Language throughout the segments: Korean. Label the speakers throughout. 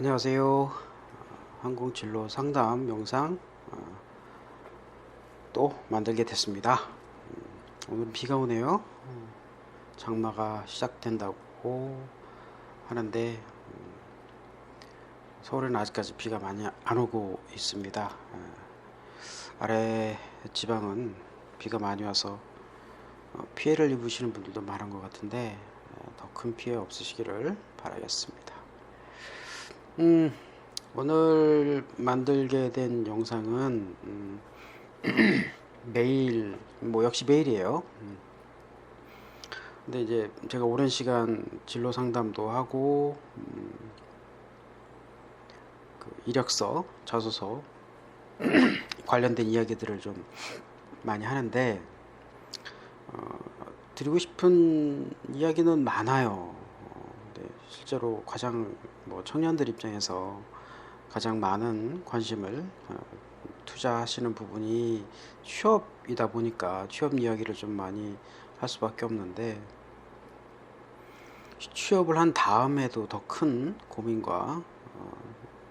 Speaker 1: 안녕하세요. 항공진로 상담 영상 또 만들게 됐습니다. 오늘은 비가 오네요. 장마가 시작된다고 하는데 서울에는 아직까지 비가 많이 안 오고 있습니다. 아래 지방은 비가 많이 와서 피해를 입으시는 분들도 많은 것 같은데 더 큰 피해 없으시기를 바라겠습니다. 오늘 만들게 된 영상은 메일, 역시 메일이에요. 근데 이제 제가 오랜 시간 진로 상담도 하고 그 이력서, 자소서 관련된 이야기들을 좀 많이 하는데 드리고 싶은 이야기는 많아요. 근데 실제로 가장 청년들 입장에서 가장 많은 관심을 투자하시는 부분이 취업이다 보니까 취업 이야기를 좀 많이 할 수밖에 없는데, 취업을 한 다음에도 더 큰 고민과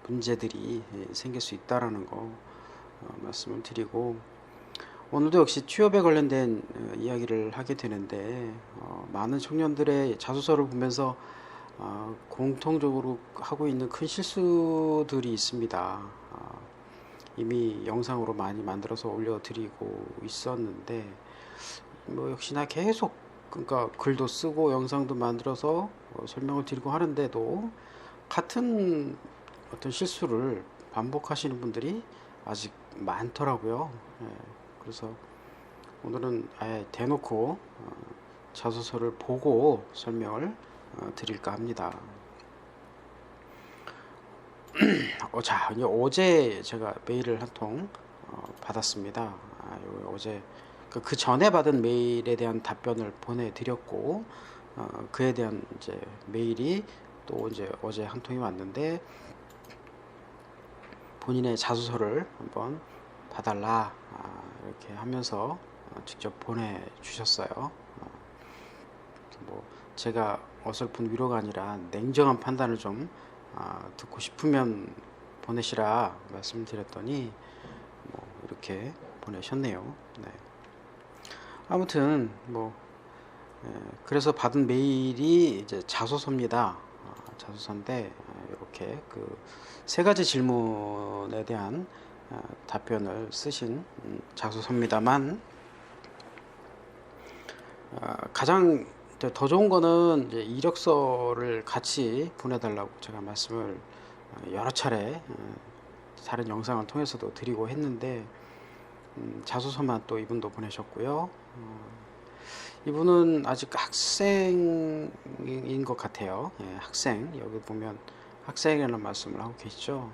Speaker 1: 문제들이 생길 수 있다라는 거 말씀을 드리고, 오늘도 역시 취업에 관련된 이야기를 하게 되는데, 많은 청년들의 자소서를 보면서 공통적으로 하고 있는 큰 실수들이 있습니다. 이미 영상으로 많이 만들어서 올려드리고 있었는데, 역시나 계속, 그러니까 글도 쓰고 영상도 만들어서 설명을 드리고 하는데도 같은 어떤 실수를 반복하시는 분들이 아직 많더라고요. 그래서 오늘은 아예 대놓고 자소서를 보고 설명을 드릴까 합니다. 자, 어제 제가 메일을 한 통 받았습니다. 어제 그 전에 받은 메일에 대한 답변을 보내드렸고, 그에 대한 이제 메일이 또 이제 어제 한 통이 왔는데, 본인의 자소서를 한번 봐달라 이렇게 하면서 직접 보내주셨어요. 제가 어설픈 위로가 아니라 냉정한 판단을 좀 듣고 싶으면 보내시라 말씀드렸더니 이렇게 보내셨네요. 네. 아무튼 그래서 받은 메일이 이제 자소서입니다. 자소서인데 이렇게 그 세 가지 질문에 대한 답변을 쓰신 자소서입니다만, 가장 더 좋은 거는 이제 이력서를 같이 보내달라고 제가 말씀을 여러 차례 다른 영상을 통해서도 드리고 했는데, 자소서만 또 이분도 보내셨고요. 이분은 아직 학생인 것 같아요. 학생, 여기 보면 학생이라는 말씀을 하고 계시죠.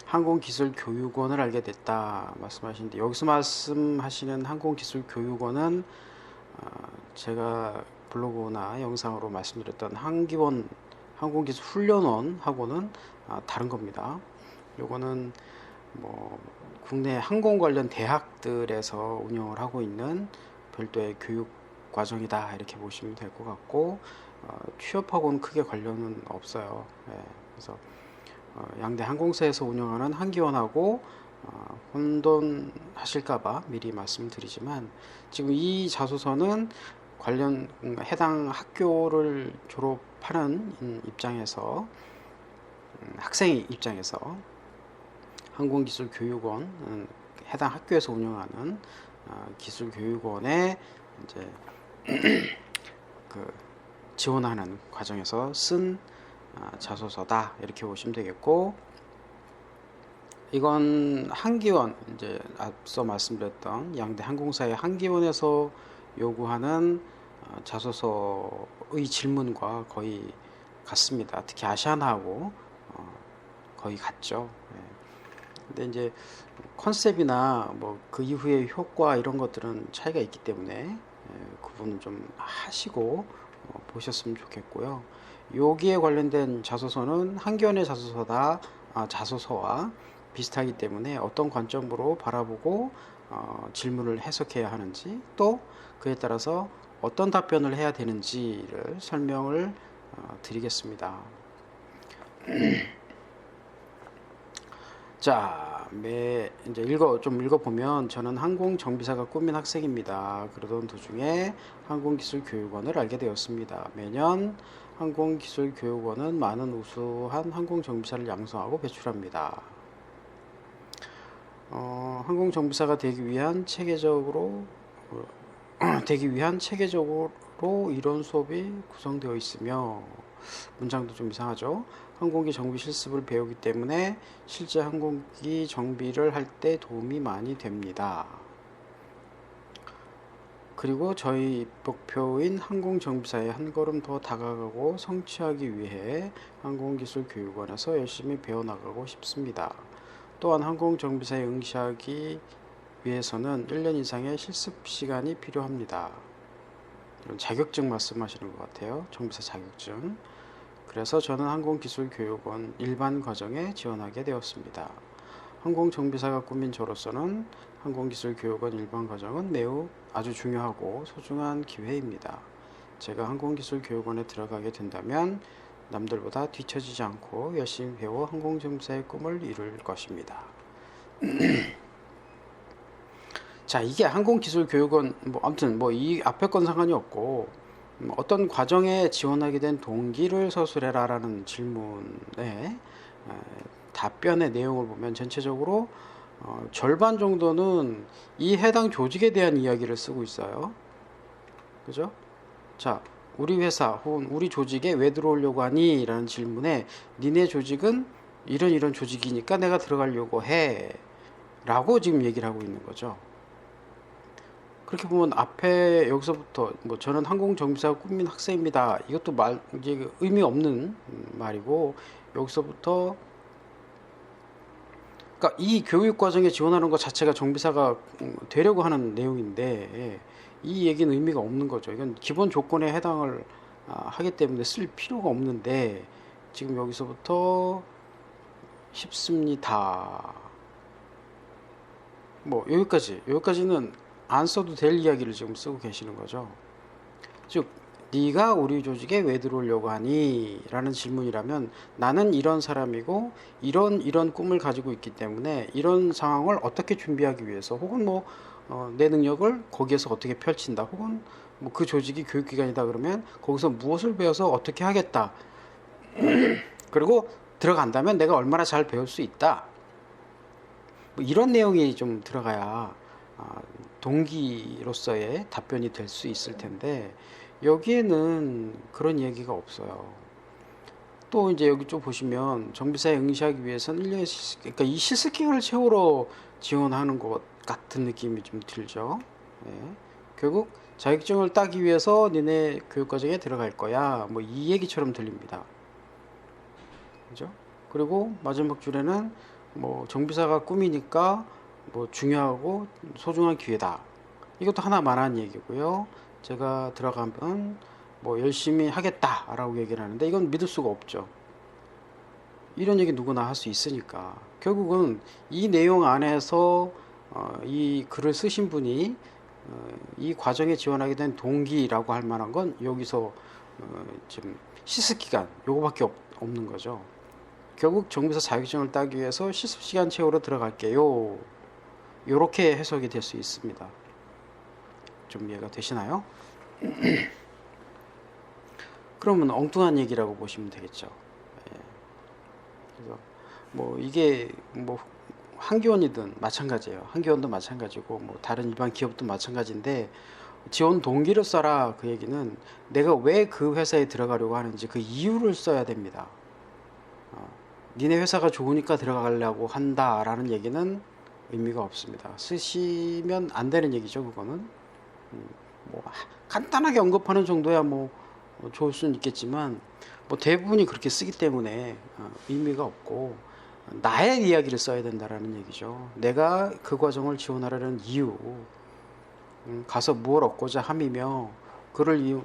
Speaker 1: 항공기술교육원을 알게 됐다 말씀하시는데, 여기서 말씀하시는 항공기술교육원은 제가 블로그나 영상으로 말씀드렸던 한기원 항공기술훈련원하고는 다른 겁니다. 요거는 국내 항공 관련 대학들에서 운영을 하고 있는 별도의 교육 과정이다 이렇게 보시면 될 것 같고, 취업하고는 크게 관련은 없어요. 그래서 양대 항공사에서 운영하는 한기원하고 혼돈하실까봐 미리 말씀드리지만, 지금 이 자소서는 관련 해당 학교를 졸업하는 입장에서, 학생 입장에서 항공기술교육원, 해당 학교에서 운영하는 기술교육원에 이제 그 지원하는 과정에서 쓴 자소서다 이렇게 보시면 되겠고, 이건 한기원, 이제 앞서 말씀드렸던 양대 항공사의 한기원에서 요구하는 자소서의 질문과 거의 같습니다. 특히 아시아나하고 거의 같죠. 근데 이제 컨셉이나 그 이후의 효과 이런 것들은 차이가 있기 때문에 그분은 좀 하시고 보셨으면 좋겠고요. 여기에 관련된 자소서는 한기원의 자소서와 비슷하기 때문에 어떤 관점으로 바라보고 질문을 해석해야 하는지, 또 그에 따라서 어떤 답변을 해야 되는지를 설명을 드리겠습니다. 자, 이제 좀 읽어보면 저는 항공정비사가 꿈인 학생입니다. 그러던 도중에 항공기술교육원을 알게 되었습니다. 매년 항공기술교육원은 많은 우수한 항공정비사를 양성하고 배출합니다. 항공정비사가 되기 위한 체계적으로 이론 수업이 구성되어 있으며, 문장도 좀 이상하죠. 항공기 정비 실습을 배우기 때문에 실제 항공기 정비를 할 때 도움이 많이 됩니다. 그리고 저희 목표인 항공정비사에 한 걸음 더 다가가고 성취하기 위해 항공기술교육원에서 열심히 배워나가고 싶습니다. 또한 항공정비사에 응시하기 위해서는 1년 이상의 실습 시간이 필요합니다. 이런 자격증 말씀하시는 것 같아요. 정비사 자격증. 그래서 저는 항공기술교육원 일반 과정에 지원하게 되었습니다. 항공정비사가 꿈인 저로서는 항공기술교육원 일반 과정은 아주 중요하고 소중한 기회입니다. 제가 항공기술교육원에 들어가게 된다면 남들보다 뒤처지지 않고 열심히 배워 항공정비사의 꿈을 이룰 것입니다. 자, 이게 항공기술교육원 아무튼 이 앞에 건 상관이 없고, 어떤 과정에 지원하게 된 동기를 서술해라 라는 질문에 답변의 내용을 보면 전체적으로 절반 정도는 이 해당 조직에 대한 이야기를 쓰고 있어요. 그죠? 자, 우리 회사 혹은 우리 조직에 왜 들어오려고 하니? 라는 질문에 니네 조직은 이런 조직이니까 내가 들어가려고 해 라고 지금 얘기를 하고 있는 거죠. 그렇게 보면 앞에 여기서부터 저는 항공정비사가 꿈인 학생입니다. 이것도 이제 의미 없는 말이고, 여기서부터 그러니까 이 교육 과정에 지원하는 것 자체가 정비사가 되려고 하는 내용인데, 이 얘기는 의미가 없는 거죠. 이건 기본 조건에 해당을 하기 때문에 쓸 필요가 없는데, 지금 여기서부터 싶습니다. 여기까지는 안 써도 될 이야기를 지금 쓰고 계시는 거죠. 즉, 네가 우리 조직에 왜 들어오려고 하니? 라는 질문이라면, 나는 이런 사람이고 이런 꿈을 가지고 있기 때문에 이런 상황을 어떻게 준비하기 위해서, 혹은 내 능력을 거기에서 어떻게 펼친다, 혹은 그 조직이 교육기관이다 그러면 거기서 무엇을 배워서 어떻게 하겠다, 그리고 들어간다면 내가 얼마나 잘 배울 수 있다, 이런 내용이 좀 들어가야 동기로서의 답변이 될 수 있을 텐데, 여기에는 그런 얘기가 없어요. 또 이제 여기 좀 보시면 정비사에 응시하기 위해서는 1년의 그러니까 이 실습 기간을 채우러 지원하는 것 같은 느낌이 좀 들죠. 예. 결국 자격증을 따기 위해서 니네 교육과정에 들어갈 거야, 이 얘기처럼 들립니다. 그죠? 그리고 마지막 줄에는 정비사가 꿈이니까 중요하고 소중한 기회다, 이것도 하나 말하는 얘기고요. 제가 들어가면 열심히 하겠다 라고 얘기를 하는데, 이건 믿을 수가 없죠. 이런 얘기 누구나 할 수 있으니까. 결국은 이 내용 안에서 이 글을 쓰신 분이 이 과정에 지원하게 된 동기라고 할 만한 건 여기서 지금 실습기간 요거밖에 없는 거죠. 결국 정비사 자격증을 따기 위해서 실습시간 채우러 들어갈게요, 요렇게 해석이 될 수 있습니다. 좀 이해가 되시나요? 그러면 엉뚱한 얘기라고 보시면 되겠죠. 예. 그래서 이게 한교원이든 마찬가지예요. 한교원도 마찬가지고 다른 일반 기업도 마찬가지인데, 지원 동기를 써라, 그 얘기는 내가 왜 그 회사에 들어가려고 하는지 그 이유를 써야 됩니다. 니네 회사가 좋으니까 들어가려고 한다 라는 얘기는 의미가 없습니다. 쓰시면 안 되는 얘기죠. 그거는 간단하게 언급하는 정도야 좋을 수는 있겠지만, 대부분이 그렇게 쓰기 때문에 의미가 없고, 나의 이야기를 써야 된다라는 얘기죠. 내가 그 과정을 지원하려는 이유, 가서 무엇을 얻고자 함이며, 그럴 이유,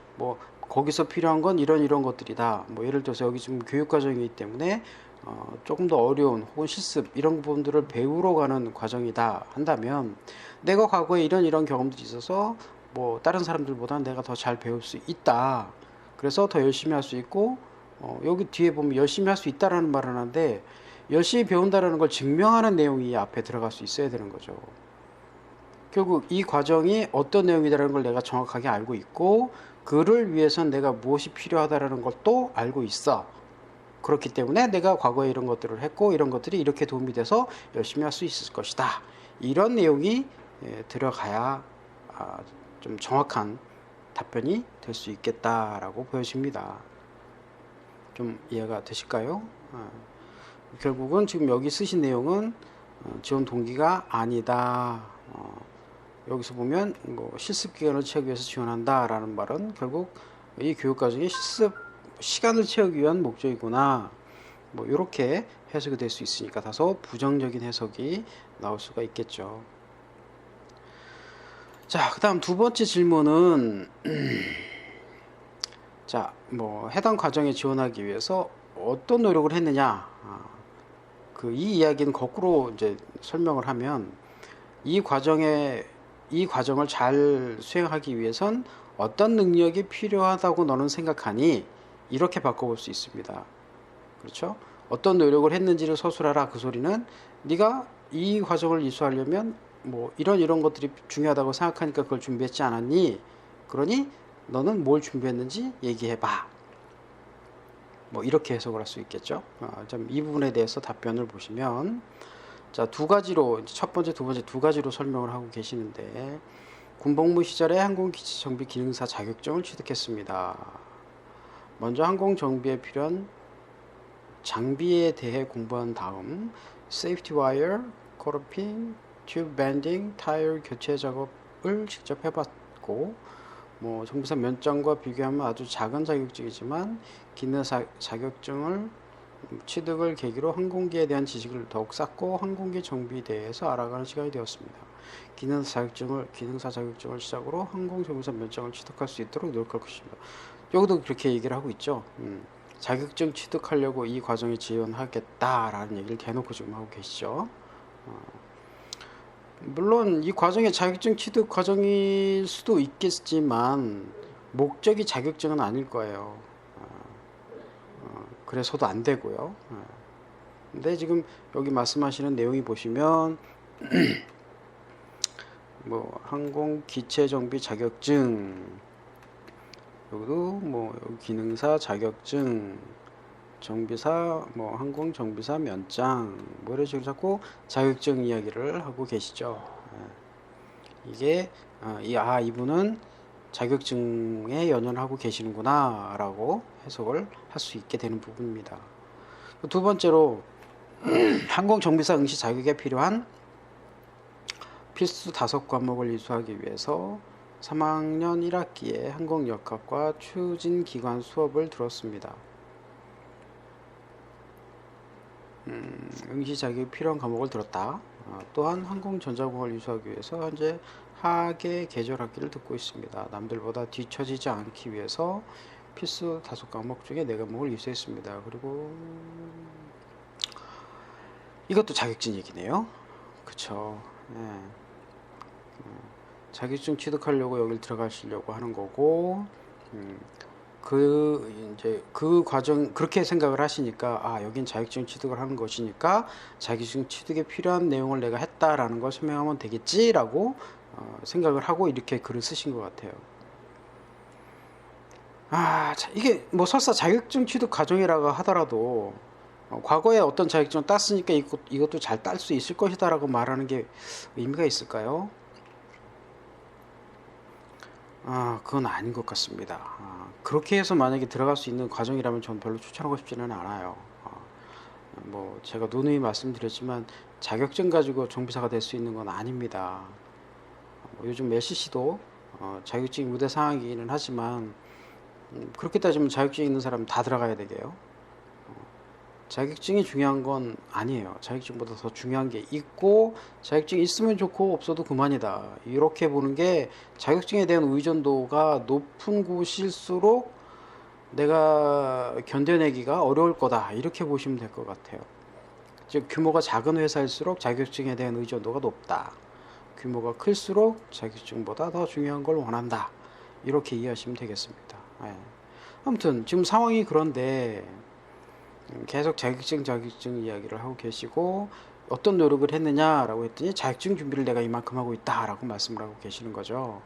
Speaker 1: 거기서 필요한 건 이런 것들이다. 예를 들어서 여기 지금 교육 과정이기 때문에 조금 더 어려운 혹은 실습 이런 부분들을 배우러 가는 과정이다 한다면, 내가 과거에 이런 경험들이 있어서 다른 사람들보다 내가 더 잘 배울 수 있다, 그래서 더 열심히 할 수 있고 여기 뒤에 보면 열심히 할 수 있다라는 말을 하는데 열심히 배운다라는 걸 증명하는 내용이 앞에 들어갈 수 있어야 되는 거죠. 결국 이 과정이 어떤 내용이다라는 걸 내가 정확하게 알고 있고 그를 위해선 내가 무엇이 필요하다라는 걸 또 알고 있어. 그렇기 때문에 내가 과거에 이런 것들을 했고 이런 것들이 이렇게 도움이 돼서 열심히 할 수 있을 것이다. 이런 내용이 들어가야 좀 정확한 답변이 될 수 있겠다라고 보여집니다. 좀 이해가 되실까요? 결국은 지금 여기 쓰신 내용은 지원 동기가 아니다. 여기서 보면 뭐 실습 기간을 채우기 위해서 지원한다 라는 말은 결국 이 교육과정이 실습 시간을 채우기 위한 목적이구나, 뭐 이렇게 해석이 될 수 있으니까 다소 부정적인 해석이 나올 수가 있겠죠. 자, 그 다음 두 번째 질문은 자, 뭐 해당 과정에 지원하기 위해서 어떤 노력을 했느냐, 이 이야기는 거꾸로 이제 설명을 하면 이 과정을 잘 수행하기 위해선 어떤 능력이 필요하다고 너는 생각하니? 이렇게 바꿔볼 수 있습니다. 그렇죠? 어떤 노력을 했는지를 서술하라. 그 소리는 네가 이 과정을 이수하려면 뭐 이런 것들이 중요하다고 생각하니까 그걸 준비했지 않았니? 그러니 너는 뭘 준비했는지 얘기해봐. 뭐 이렇게 해석을 할 수 있겠죠. 이 부분에 대해서 답변을 보시면 자, 두 가지로, 첫 번째, 두 번째 두 가지로 설명을 하고 계시는데, 군복무 시절에 항공기체정비 기능사 자격증을 취득했습니다. 먼저 항공정비에 필요한 장비에 대해 공부한 다음 세이프티 와이어, 코러핑, 튜브 밴딩, 타이어 교체 작업을 직접 해봤고, 뭐 정비사 면장과 비교하면 아주 작은 자격증이지만 기능사 자격증을 취득을 계기로 항공기에 대한 지식을 더욱 쌓고 항공기 정비에 대해서 알아가는 시간이 되었습니다. 기능사 자격증을 시작으로 항공정비사 면장을 취득할 수 있도록 노력할 것입니다. 여기도 그렇게 얘기를 하고 있죠. 자격증 취득하려고 이 과정에 지원하겠다라는 얘기를 대놓고 지금 하고 계시죠. 물론 이 과정이 자격증 취득 과정일 수도 있겠지만 목적이 자격증은 아닐 거예요. 그래서도 안 되고요. 근데 지금 여기 말씀하시는 내용이 보시면 뭐 항공 기체 정비 자격증, 여기도 뭐 기능사 자격증, 정비사 뭐 항공 정비사 면장, 뭐 이런 식으로 자꾸 자격증 이야기를 하고 계시죠. 이게 이분은 자격증에 연연하고 계시는구나 라고 해석을 할 수 있게 되는 부분입니다. 두 번째로 항공정비사 응시 자격에 필요한 필수 5과목을 이수하기 위해서 3학년 1학기에 항공역학과 추진기관 수업을 들었습니다. 응시 자격이 필요한 과목을 들었다. 또한 항공전자공학을 이수하기 위해서 현재 하계 계절학기를 듣고 있습니다. 남들보다 뒤처지지 않기 위해서 필수 5과목 중에 4과목을 이수했습니다. 그리고 이것도 자격증 얘기네요. 그쵸. 네. 자격증 취득하려고 여길 들어가시려고 하는 거고, 그 과정, 그렇게 생각을 하시니까, 여긴 자격증 취득을 하는 것이니까, 자격증 취득에 필요한 내용을 내가 했다라는 걸 설명하면 되겠지라고 생각을 하고 이렇게 글을 쓰신 것 같아요. 이게 뭐 설사 자격증 취득 과정이라고 하더라도, 과거에 어떤 자격증을 땄으니까 이것도 잘 딸 수 있을 것이다라고 말하는 게 의미가 있을까요? 그건 아닌 것 같습니다. 그렇게 해서 만약에 들어갈 수 있는 과정이라면 저는 별로 추천하고 싶지는 않아요. 뭐 제가 누누이 말씀드렸지만 자격증 가지고 정비사가 될 수 있는 건 아닙니다. 요즘 LCC도 자격증이 우대 상황이기는 하지만 그렇게 따지면 자격증 있는 사람 다 들어가야 되게요. 자격증이 중요한 건 아니에요. 자격증보다 더 중요한 게 있고 자격증이 있으면 좋고 없어도 그만이다. 이렇게 보는 게 자격증에 대한 의존도가 높은 곳일수록 내가 견뎌내기가 어려울 거다. 이렇게 보시면 될 것 같아요. 즉 규모가 작은 회사일수록 자격증에 대한 의존도가 높다. 규모가 클수록 자격증보다 더 중요한 걸 원한다. 이렇게 이해하시면 되겠습니다. 아무튼 지금 상황이 그런데 계속 자격증 이야기를 하고 계시고 어떤 노력을 했느냐라고 했더니 자격증 준비를 내가 이만큼 하고 있다라고 말씀을 하고 계시는 거죠.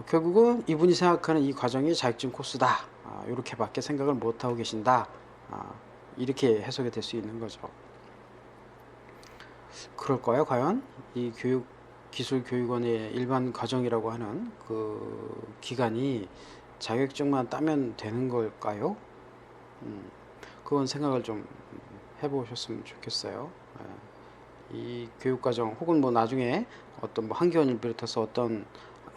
Speaker 1: 결국은 이분이 생각하는 이 과정이 자격증 코스다. 이렇게밖에 생각을 못하고 계신다. 이렇게 해석이 될 수 있는 거죠. 그럴까요, 과연? 이 기술교육원의 일반 과정이라고 하는 그 기간이 자격증만 따면 되는 걸까요? 그건 생각을 좀 해보셨으면 좋겠어요. 이 교육과정 혹은 뭐 나중에 어떤 뭐 한기원을 비롯해서 어떤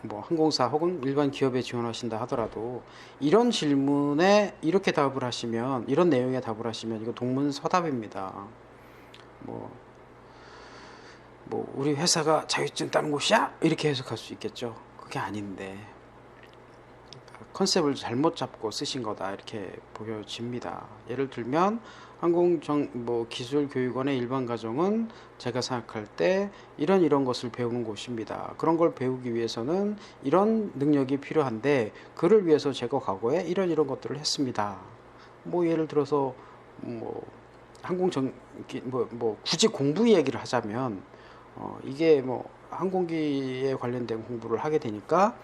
Speaker 1: 뭐 항공사 혹은 일반 기업에 지원하신다 하더라도 이런 질문에 이렇게 답을 하시면, 이런 내용의 답을 하시면 이거 동문서답입니다. 뭐 우리 회사가 자격증 따는 곳이야? 이렇게 해석할 수 있겠죠. 그게 아닌데 컨셉을 잘못 잡고 쓰신 거다 이렇게 보여집니다. 예를 들면 기술교육원의 일반 과정은 제가 생각할 때 이런 것을 배우는 곳입니다. 그런 걸 배우기 위해서는 이런 능력이 필요한데 그를 위해서 제가 과거에 이런 것들을 했습니다. 뭐 예를 들어서 뭐 굳이 공부 얘기를 하자면 이게 뭐 항공기에 관련된 공부를 하게 되니까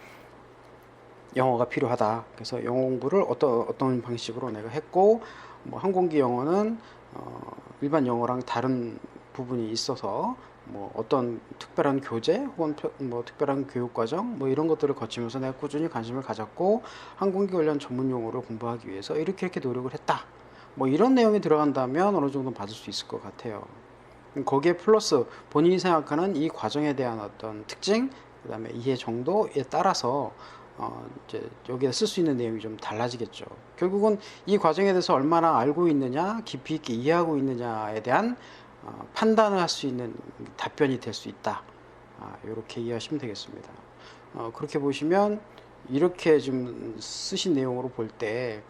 Speaker 1: 영어가 필요하다. 그래서 영어 공부를 어떤 방식으로 내가 했고, 뭐 항공기 영어는 일반 영어랑 다른 부분이 있어서 뭐 어떤 특별한 교재 혹은 뭐 특별한 교육 과정 뭐 이런 것들을 거치면서 내가 꾸준히 관심을 가졌고 항공기 관련 전문 용어를 공부하기 위해서 이렇게 노력을 했다. 뭐 이런 내용이 들어간다면 어느 정도 받을 수 있을 것 같아요. 거기에 플러스 본인이 생각하는 이 과정에 대한 어떤 특징, 그 다음에 이해 정도에 따라서 이제 여기에 쓸 수 있는 내용이 좀 달라지겠죠. 결국은 이 과정에 대해서 얼마나 알고 있느냐, 깊이 있게 이해하고 있느냐에 대한 판단을 할 수 있는 답변이 될 수 있다. 이렇게 이해하시면 되겠습니다. 그렇게 보시면 이렇게 좀 쓰신 내용으로 볼 때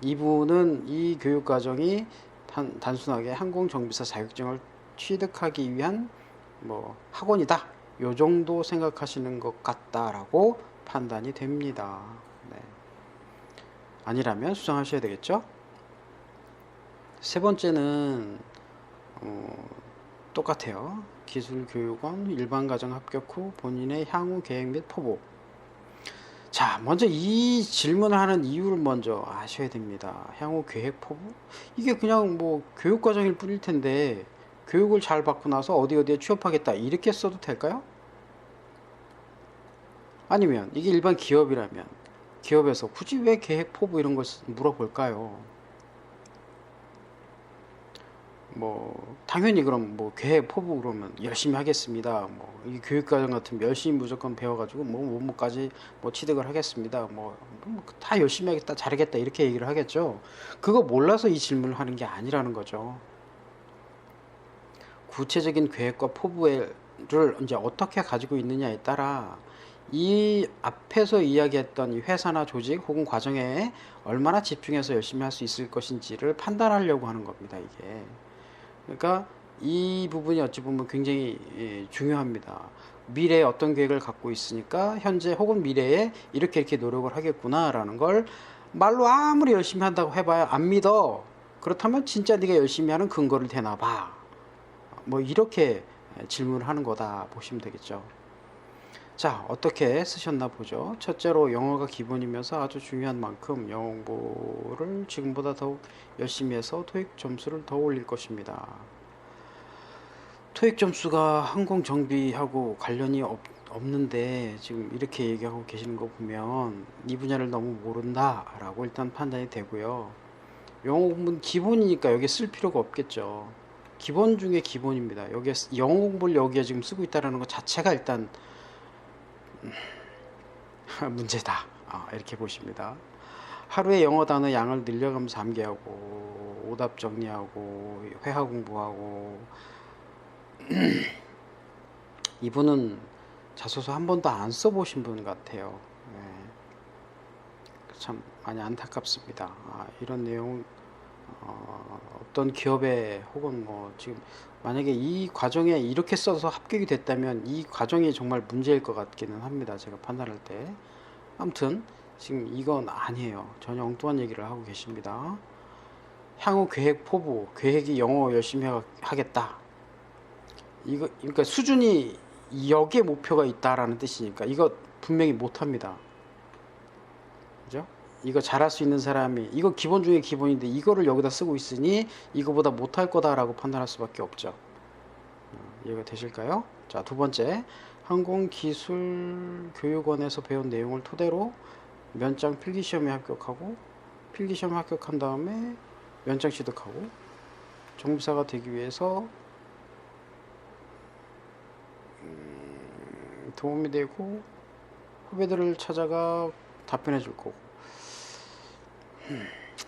Speaker 1: 이분은 이 교육 과정이 단순하게 항공정비사 자격증을 취득하기 위한 뭐 학원이다. 요 정도 생각하시는 것 같다라고 판단이 됩니다. 네. 아니라면 수정하셔야 되겠죠. 세 번째는 똑같아요. 기술교육원 일반과정 합격 후 본인의 향후 계획 및 포부. 자, 먼저 이 질문을 하는 이유를 먼저 아셔야 됩니다. 향후 계획 포부? 이게 그냥 뭐 교육과정일 뿐일 텐데 교육을 잘 받고 나서 어디에 취업하겠다 이렇게 써도 될까요? 아니면 이게 일반 기업이라면 기업에서 굳이 왜 계획 포부 이런 걸 물어볼까요? 뭐 당연히 그럼 뭐 계획 포부 그러면 열심히 하겠습니다. 뭐 이 교육과정 같으면 열심히 무조건 배워가지고 뭐까지 취득을 하겠습니다. 다 열심히 하겠다, 잘하겠다 이렇게 얘기를 하겠죠. 그거 몰라서 이 질문을 하는 게 아니라는 거죠. 구체적인 계획과 포부를 이제 어떻게 가지고 있느냐에 따라 이 앞에서 이야기했던 이 회사나 조직 혹은 과정에 얼마나 집중해서 열심히 할 수 있을 것인지를 판단하려고 하는 겁니다. 이게. 그러니까 이 부분이 어찌 보면 굉장히 중요합니다. 미래에 어떤 계획을 갖고 있으니까 현재 혹은 미래에 이렇게 노력을 하겠구나라는 걸 말로 아무리 열심히 한다고 해봐야 안 믿어. 그렇다면 진짜 네가 열심히 하는 근거를 대놔봐. 뭐 이렇게 질문을 하는 거다 보시면 되겠죠. 자, 어떻게 쓰셨나 보죠. 첫째로 영어가 기본이면서 아주 중요한 만큼 영어 공부를 지금보다 더욱 열심히 해서 토익 점수를 더 올릴 것입니다. 토익 점수가 항공 정비하고 관련이 없는데 지금 이렇게 얘기하고 계시는 거 보면 이 분야를 너무 모른다 라고 일단 판단이 되고요. 영어 공부는 기본이니까 여기에 쓸 필요가 없겠죠. 기본 중에 기본입니다. 여기에 영어 공부를 여기에 지금 쓰고 있다는 것 자체가 일단 문제다. 이렇게 보십니다. 하루에 영어 단어 양을 늘려가면서 암기하고 오답 정리하고 회화 공부하고 이분은 자소서 한 번도 안 써보신 분 같아요. 네. 참 많이 안타깝습니다. 이런 내용 어떤 기업에 혹은 지금 만약에 이 과정에 이렇게 써서 합격이 됐다면 이 과정이 정말 문제일 것 같기는 합니다. 제가 판단할 때. 아무튼 지금 이건 아니에요. 전혀 엉뚱한 얘기를 하고 계십니다. 향후 계획 포부, 계획이 영어 열심히 하겠다. 이거, 그러니까 수준이 여기에 목표가 있다라는 뜻이니까 이거 분명히 못합니다. 그죠? 이거 잘할 수 있는 사람이, 이거 기본 중에 기본인데 이거를 여기다 쓰고 있으니 이거보다 못할 거다라고 판단할 수밖에 없죠. 이해가 되실까요? 자, 두 번째, 항공기술교육원에서 배운 내용을 토대로 면장 필기시험에 합격하고, 필기시험에 합격한 다음에 면장 취득하고, 정비사가 되기 위해서 도움이 되고 후배들을 찾아가 답변해 줄 거고.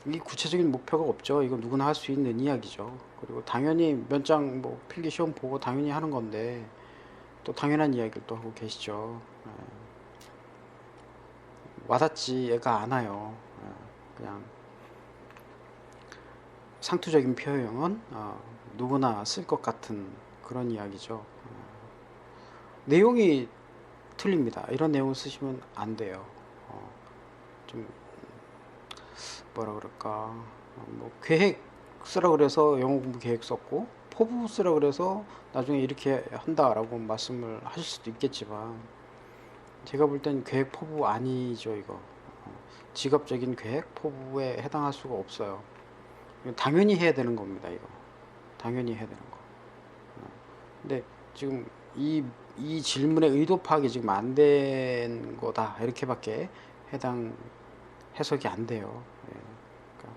Speaker 1: 이 구체적인 목표가 없죠. 이건 누구나 할 수 있는 이야기죠. 그리고 당연히 면장 뭐 필기 시험 보고 당연히 하는 건데 또 당연한 이야기를 또 하고 계시죠. 와닿지가 않아요. 그냥 상투적인 표현은 누구나 쓸 것 같은 그런 이야기죠. 내용이 틀립니다. 이런 내용을 쓰시면 안 돼요. 좀 뭐라 그럴까, 뭐 계획 쓰라 그래서 영어 공부 계획 썼고 포부 쓰라 그래서 나중에 이렇게 한다라고 말씀을 하실 수도 있겠지만 제가 볼 땐 계획 포부 아니죠. 이거 직업적인 계획 포부에 해당할 수가 없어요. 당연히 해야 되는 겁니다. 이거 당연히 해야 되는 거. 근데 지금 이 질문의 의도 파악이 지금 안 된 거다 이렇게밖에 해석이 안 돼요. 그러니까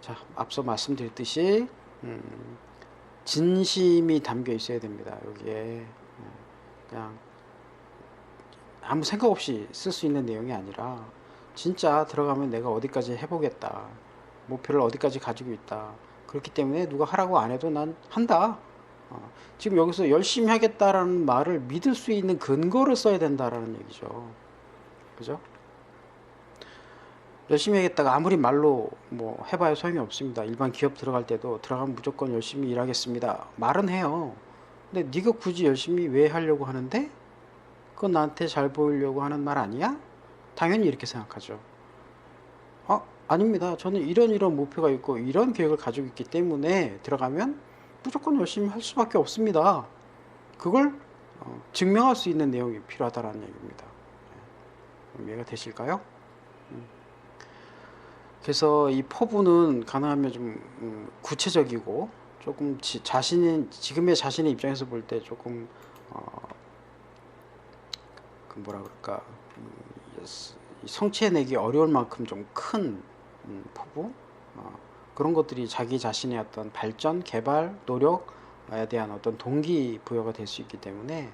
Speaker 1: 자, 앞서 말씀드렸듯이 진심이 담겨 있어야 됩니다. 여기에 그냥 아무 생각 없이 쓸 수 있는 내용이 아니라 진짜 들어가면 내가 어디까지 해보겠다, 목표를 어디까지 가지고 있다, 그렇기 때문에 누가 하라고 안 해도 난 한다. 지금 여기서 열심히 하겠다라는 말을 믿을 수 있는 근거를 써야 된다라는 얘기죠. 그죠? 열심히 하겠다가 아무리 말로 뭐 해봐야 소용이 없습니다. 일반 기업 들어갈 때도 들어가면 무조건 열심히 일하겠습니다 말은 해요. 근데 네가 굳이 열심히 왜 하려고 하는데? 그건 나한테 잘 보이려고 하는 말 아니야? 당연히 이렇게 생각하죠. 아닙니다. 저는 이런 목표가 있고 이런 계획을 가지고 있기 때문에 들어가면 무조건 열심히 할 수밖에 없습니다. 그걸 증명할 수 있는 내용이 필요하다는 얘기입니다. 이해가 되실까요? 그래서 이 포부는 가능하면 좀 구체적이고 조금 지금의 자신의 입장에서 볼 때 조금 그 뭐라 그럴까, 성취해내기 어려울 만큼 좀 큰 포부, 그런 것들이 자기 자신의 어떤 발전, 개발, 노력에 대한 어떤 동기부여가 될 수 있기 때문에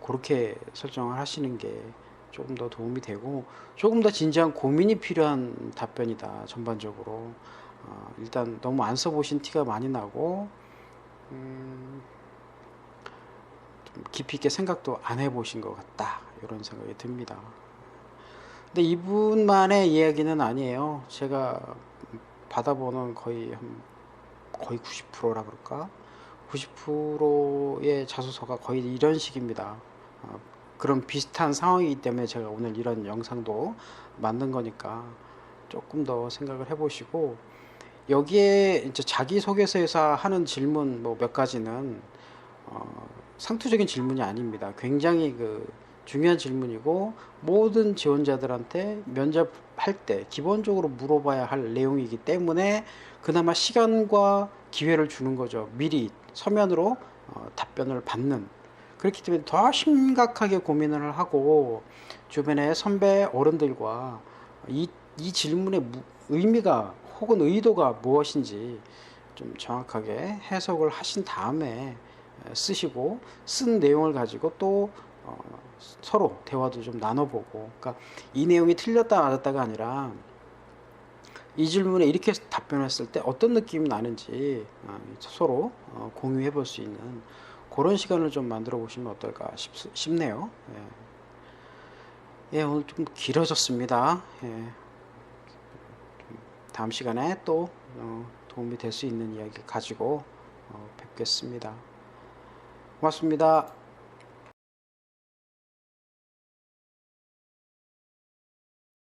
Speaker 1: 그렇게 설정을 하시는 게 조금 더 도움이 되고 조금 더 진지한 고민이 필요한 답변이다. 전반적으로 일단 너무 안 써보신 티가 많이 나고 좀 깊이 있게 생각도 안 해보신 것 같다, 이런 생각이 듭니다. 근데 이분만의 이야기는 아니에요. 제가 받아보는 거의 90%라 그럴까, 90%의 자소서가 거의 이런 식입니다. 그런 비슷한 상황이기 때문에 제가 오늘 이런 영상도 만든 거니까 조금 더 생각을 해보시고, 여기에 이제 자기소개서에서 하는 질문 뭐 몇 가지는 상투적인 질문이 아닙니다. 굉장히 중요한 질문이고 모든 지원자들한테 면접할 때 기본적으로 물어봐야 할 내용이기 때문에 그나마 시간과 기회를 주는 거죠. 미리 서면으로 답변을 받는. 그렇기 때문에 더 심각하게 고민을 하고 주변의 선배 어른들과 이 질문의 의미가 혹은 의도가 무엇인지 좀 정확하게 해석을 하신 다음에 쓰시고, 쓴 내용을 가지고 또 서로 대화도 좀 나눠보고, 그러니까 이 내용이 틀렸다 맞았다가 아니라 이 질문에 이렇게 답변했을 때 어떤 느낌이 나는지 서로 공유해 볼 수 있는 그런 시간을 좀 만들어 보시면 어떨까 싶네요. 예, 오늘 좀 길어졌습니다. 예, 다음 시간에 또 도움이 될 수 있는 이야기 가지고 뵙겠습니다. 고맙습니다.